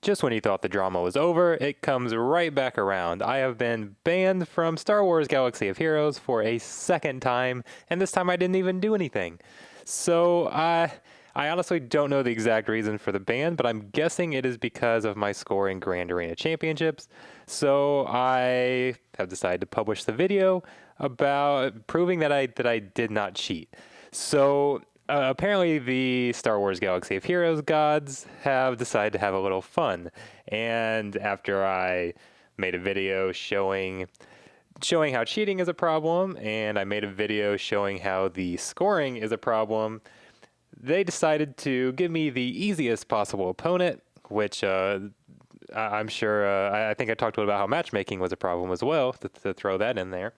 Just when you thought the drama was over, it comes right back around. I have been banned from Star Wars Galaxy of Heroes for a second time, and this time I didn't even do anything. So I honestly don't know the exact reason for the ban, but I'm guessing it is because of my score in Grand Arena Championships. So I have decided to publish the video about proving that I did not cheat. So apparently, the Star Wars Galaxy of Heroes gods have decided to have a little fun. And after I made a video showing how cheating is a problem, and I made a video showing how the scoring is a problem, they decided to give me the easiest possible opponent, which I'm sure I think I talked about how matchmaking was a problem as well, to throw that in there.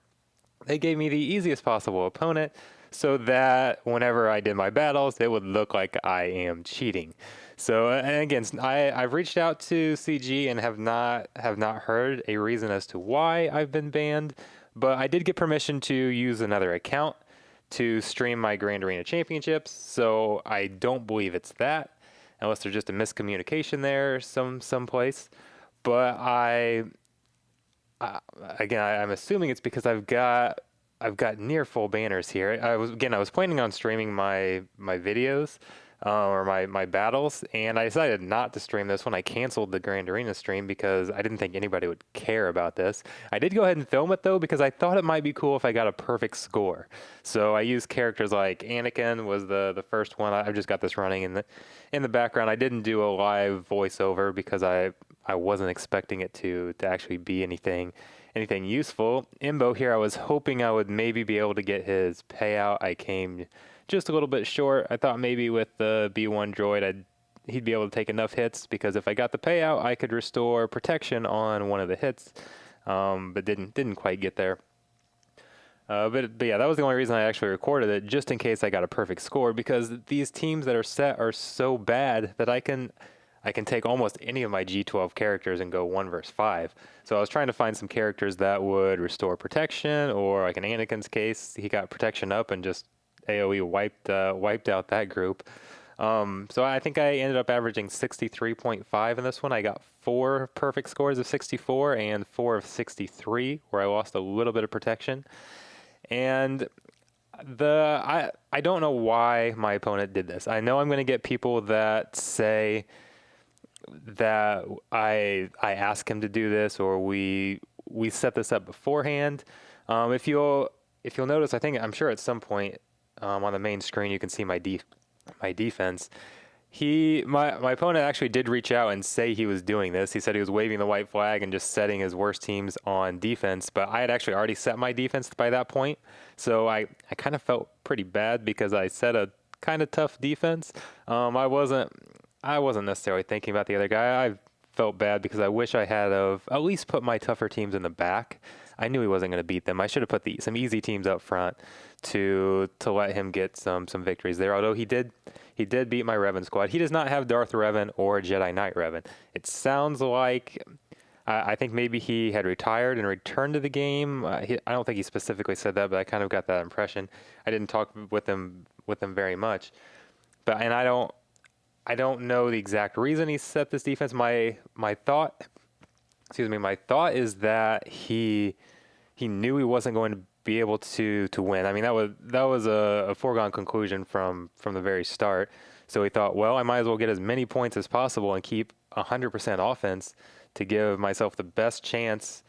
They gave me the easiest possible opponent so that whenever I did my battles, it would look like I am cheating. So, and again, I've reached out to CG and have not heard a reason as to why I've been banned, but I did get permission to use another account to stream my Grand Arena Championships, so I don't believe it's that, unless there's just a miscommunication there someplace. But I'm assuming it's because I've got near full banners here. I was planning on streaming my videos or my battles, and I decided not to stream this one. I canceled the Grand Arena stream because I didn't think anybody would care about this. I did go ahead and film it though because I thought it might be cool if I got a perfect score. So I used characters like Anakin was the first one. I've just got this running in the background. I didn't do a live voiceover because I wasn't expecting it to actually be anything useful. Imbo here, I was hoping I would maybe be able to get his payout. I came just a little bit short. I thought maybe with the B1 droid he'd be able to take enough hits, because if I got the payout, I could restore protection on one of the hits, but didn't quite get there. But yeah, that was the only reason I actually recorded it, just in case I got a perfect score, because these teams that are set are so bad that I can take almost any of my G12 characters and go 1 versus 5. So I was trying to find some characters that would restore protection, or like in Anakin's case, he got protection up and just AoE wiped out that group. So I think I ended up averaging 63.5 in this one. I got 4 perfect scores of 64 and 4 of 63, where I lost a little bit of protection. And I don't know why my opponent did this. I know I'm going to get people that say that I asked him to do this, or we set this up beforehand. If you'll notice, I'm sure at some point on the main screen you can see my defense. My opponent actually did reach out and say he was doing this. He said he was waving the white flag and just setting his worst teams on defense, but I had actually already set my defense by that point. So I kind of felt pretty bad because I set a kind of tough defense. I wasn't necessarily thinking about the other guy. I felt bad because I wish I had at least put my tougher teams in the back. I knew he wasn't going to beat them. I should have put some easy teams up front to let him get some victories there. Although he did beat my Revan squad. He does not have Darth Revan or Jedi Knight Revan. It sounds like I think maybe he had retired and returned to the game. I don't think he specifically said that, but I kind of got that impression. I didn't talk with him very much, and I don't know the exact reason he set this defense. My thought is that he knew he wasn't going to be able to win. I mean, that was a foregone conclusion from the very start. So he thought, well, I might as well get as many points as possible and keep 100% offense to give myself the best chance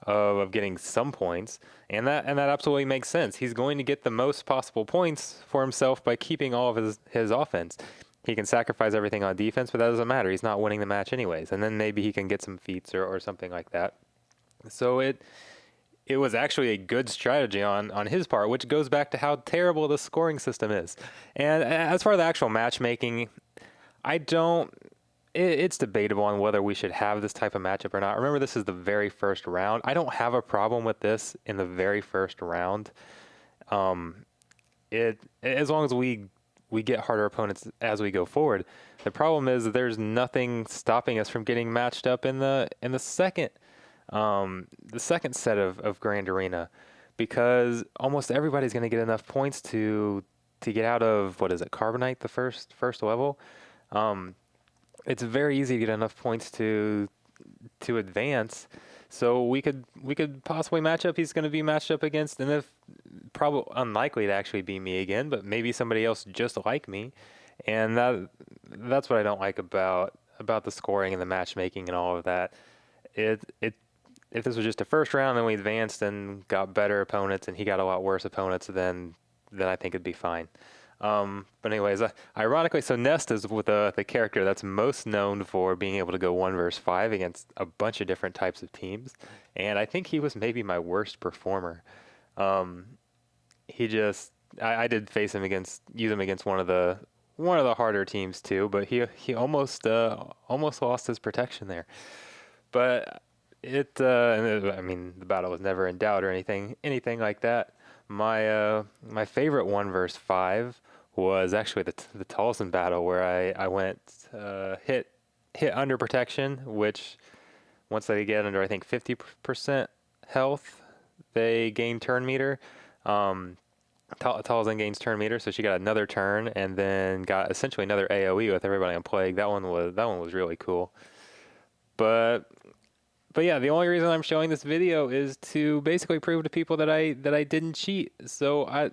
of getting some points. And that absolutely makes sense. He's going to get the most possible points for himself by keeping all of his offense. He can sacrifice everything on defense, but that doesn't matter. He's not winning the match anyways. And then maybe he can get some feats or something like that. So it was actually a good strategy on his part, which goes back to how terrible the scoring system is. And as far as the actual matchmaking, it's debatable on whether we should have this type of matchup or not. Remember, this is the very first round. I don't have a problem with this in the very first round. As long as we get harder opponents as we go forward. The problem is that there's nothing stopping us from getting matched up in the second set of Grand Arena, because almost everybody's going to get enough points to get out of, what is it, Carbonite, the first level. it's very easy to get enough points to advance. So we could possibly match up. He's going to be matched up against, and if probably unlikely to actually be me again, but maybe somebody else just like me, and that's what I don't like about the scoring and the matchmaking and all of that. It if this was just a first round, then we advanced and got better opponents, and he got a lot worse opponents, then I think it'd be fine. But anyways, ironically, so Nest is with the character that's most known for being able to go 1 versus 5 against a bunch of different types of teams, and I think he was maybe my worst performer. Um, he just I did use him against one of the harder teams too, but he almost lost his protection there. But I mean, the battle was never in doubt or anything like that. My favorite 1 versus 5 was actually the Tolson battle where I went hit under protection, which once they get under I think 50% health, they gain turn meter. Um, Talzin gains turn meter, so she got another turn and then got essentially another AOE with everybody on plague. That one was really cool. But but yeah, the only reason I'm showing this video is to basically prove to people that I didn't cheat. So I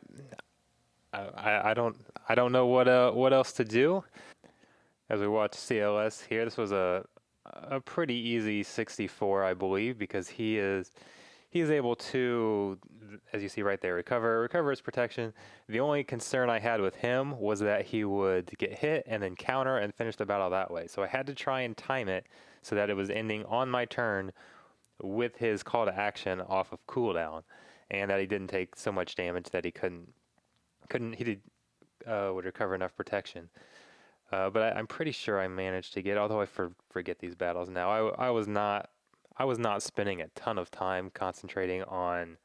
don't know what else to do. As we watch CLS here, this was a pretty easy 64, I believe, because he is able to, as you see right there, recover his protection. The only concern I had with him was that he would get hit and then counter and finish the battle that way. So I had to try and time it so that it was ending on my turn with his call to action off of cooldown, and that he didn't take so much damage that he would recover enough protection. But I'm pretty sure I managed to get. Although I forget these battles now. I was not spending a ton of time concentrating on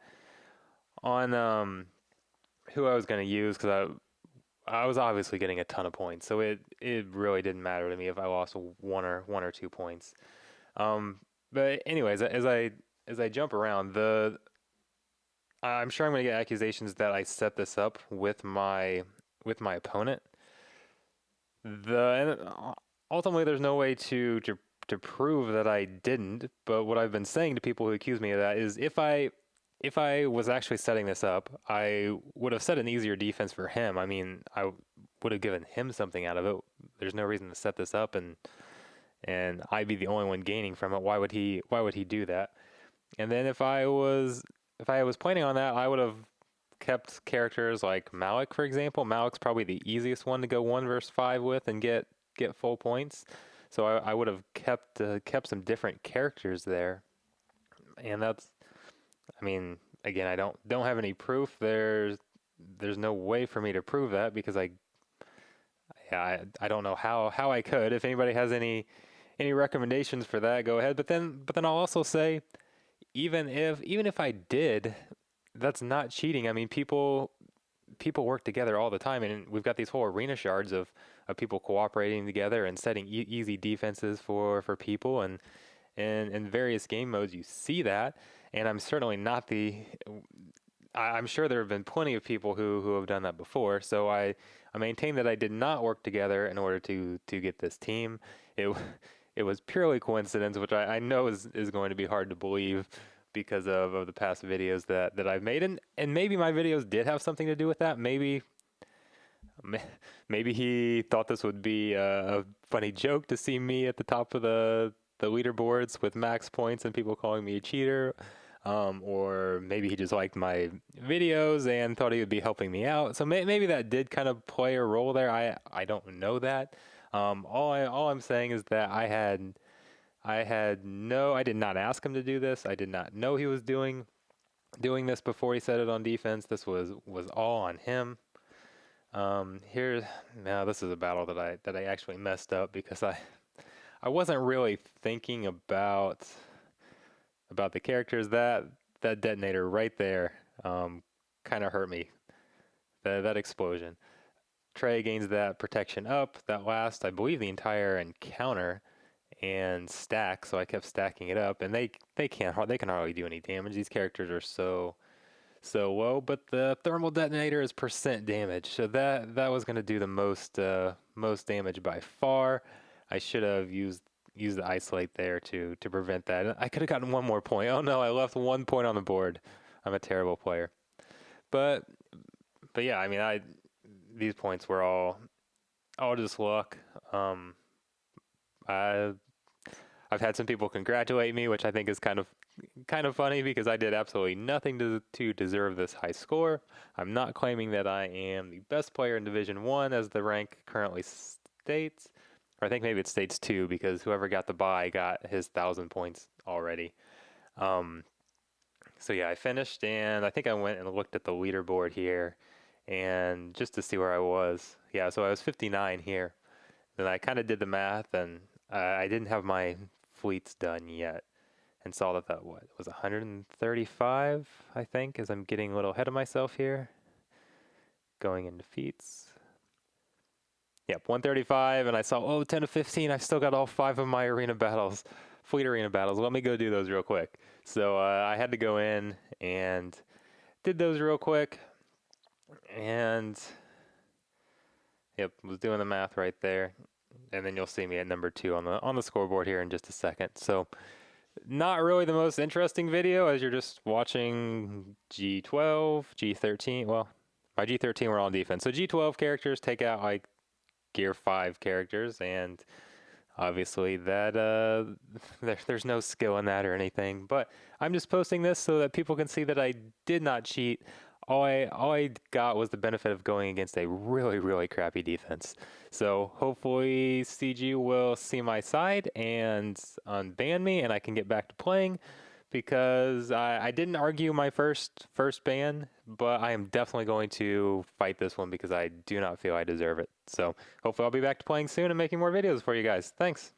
who I was going to use because I was obviously getting a ton of points, so it really didn't matter to me if I lost one or 2 points. Um, but anyways, as I jump around, I'm sure I'm going to get accusations that I set this up with my opponent. Ultimately, there's no way to prove that I didn't. But what I've been saying to people who accuse me of that is, if I was actually setting this up, I would have set an easier defense for him. I mean, I would have given him something out of it. There's no reason to set this up and I'd be the only one gaining from it. Why would he do that? And then if I was planning on that, I would have kept characters like Malik, for example. Malik's probably the easiest one to go 1 versus 5 with and get full points. So I would have kept some different characters there, and I mean, again, I don't have any proof. There's no way for me to prove that because yeah, I don't know how I could. If anybody has any recommendations for that, go ahead. But then I'll also say, even if I did, that's not cheating. I mean, people work together all the time, and we've got these whole arena shards of people cooperating together and setting easy defenses for people, and in various game modes you see that. And I'm certainly not I'm sure there have been plenty of people who have done that before. So I maintain that I did not work together in order to get this team. It it was purely coincidence, which I know is going to be hard to believe because of the past videos that I've made, and maybe my videos did have something to do with that. Maybe he thought this would be a funny joke to see me at the top of the leaderboards with max points and people calling me a cheater. Or maybe he just liked my videos and thought he would be helping me out. So maybe that did kind of play a role there. I don't know that. All I'm saying is that I did not ask him to do this. I did not know he was doing this before he set it on defense. This was all on him. Now this is a battle that I actually messed up because I wasn't really thinking about the characters. That detonator right there kind of hurt me. That explosion. Trey gains that protection up. That lasts, I believe, the entire encounter and stack. So I kept stacking it up, and they can hardly do any damage. These characters are so low, but the thermal detonator is percent damage, so that was going to do the most damage by far. I should have used the isolate there to prevent that. I could have gotten one more point. Oh no, I left 1 point on the board. I'm a terrible player. But but yeah, I mean, I these points were all just luck. I I've had some people congratulate me, which I think is kind of funny because I did absolutely nothing to deserve this high score. I'm not claiming that I am the best player in Division 1 as the rank currently states. Or I think maybe it states 2 because whoever got the bye got his 1,000 points already. Um, so yeah, I finished and I think I went and looked at the leaderboard here and just to see where I was. Yeah, so I was 59 here. Then I kind of did the math and I didn't have my fleets done yet and saw that what was 135, I think, as I'm getting a little ahead of myself here. Going into feats. Yep, 135, and I saw, oh, 10 to 15, I've still got all 5 of my arena battles, fleet arena battles. Let me go do those real quick. So I had to go in and did those real quick, and yep, was doing the math right there. And then you'll see me at number 2 on the scoreboard here in just a second. So not really the most interesting video as you're just watching G12, G13. Well, my G13 were on defense. So G12 characters take out like Gear 5 characters, and obviously that there's no skill in that or anything. But I'm just posting this so that people can see that I did not cheat. All I got was the benefit of going against a really, really crappy defense. So hopefully CG will see my side and unban me and I can get back to playing because I didn't argue my first ban, but I am definitely going to fight this one because I do not feel I deserve it. So hopefully I'll be back to playing soon and making more videos for you guys. Thanks.